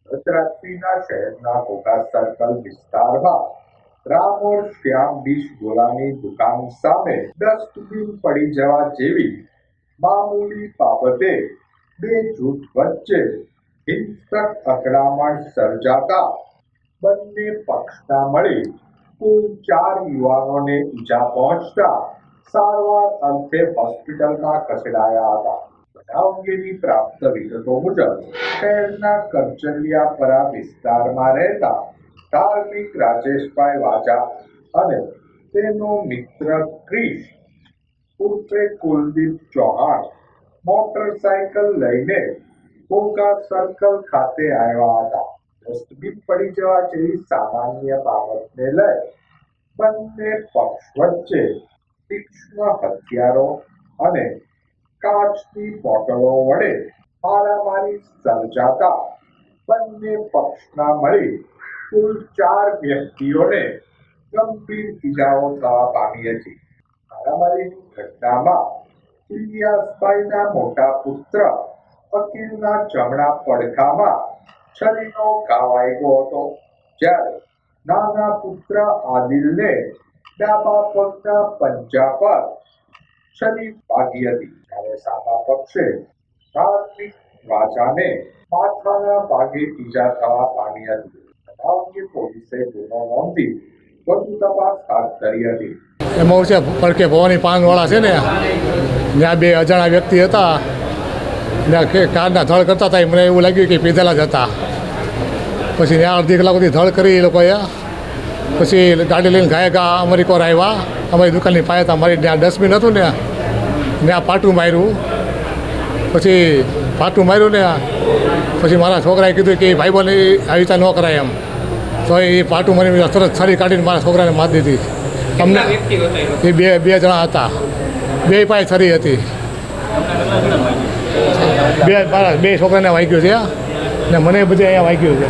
ગતરાત્રિના શહેરના ઘોઘા સર્કલ વિસ્તારમાં રામોર શ્યામ ડીશ ગોલાની દુકાન સામે ડસ્ટબિન પડી જવા જેવી મામૂલી બાબતે બે જૂથ વચ્ચે હિંસક અથડામણ સર્જાતા બંને પક્ષના મળી કુલ 4 યુવાનોને ઈજા પહોંચતા સારવાર અર્થે હોસ્પિટલમાં ખસેડાયા હતા. બનાવ અંગેની પ્રાપ્ત વિગતો મુજબ શહેરના કરચલિયાપરા વિસ્તારમાં રહેતા ધાર્મિક રાજેશભાઈ વાજા અને તેનો મિત્ર ક્રિશ ઉર્ફે કુલદીપ ચૌહાણ મોટરસાયકલ લઈને ઘોઘા સર્કલ ખાતે આવ્યા હતા. ડસ્ટબિન પડી જવા જેવી સામાન્ય બાબતને લઈ બંને પક્ષ વચ્ચે તીક્ષ્ણ હથિયારો અને કાચની બોટલો વડે મારામારી સર્જાતા બંને પક્ષના મળી કુલ 4 વ્યક્તિઓને ગંભીર ઈજાઓ થવા પામી હતી. મારામારીની ઘટનામાં ઇલિયાસભાઈના મોટા પુત્ર અકીલના જમણા પડખામાં છરીનો ઘા વાગ્યો હતો, જ્યારે નાના પુત્ર આદિલને ડાબા પગના પંજા પર છરી વાગી હતી. જ્યારે સામા પક્ષે ધાર્મિક વાજાને માથાના ભાગે ઈજા થવા પામી હતી. બનાવ અંગે પોલીસે ગુનો નોંધી વધુ તપાસ હાથ ધરી હતી. એમાં છે પડકે ભવાની પાનવાળા છે ને, ત્યાં બે અજાણા વ્યક્તિ હતા, ત્યાં કારના ધડ કરતા હતા. મને એવું લાગ્યું કે પીધેલા જ હતા. પછી ત્યાં અડધી કલાક સુધી ધડ કરી એ લોકોએ. પછી ગાડી લઈને ઘાયગા અમારી કોર આવ્યા. અમારી દુકાનની પાસે હતા. મારી ત્યાં ડસ્ટબિન હતું ને, ત્યાં પાટું માર્યું. પછી પાટું માર્યું ને પછી મારા છોકરાએ કીધું કે ભાઈ બોને આવી રીતે ન કરાય એમ. તો એ પાટું મારી તરત છરી કાઢીને મારા છોકરાને મારી દીધી. અમને એ બે જણા હતા, બે પાસે છરી હતી. બે છોકરાને વાગ્યું છે ને મને બધે અહીંયા વાગ્યું છે.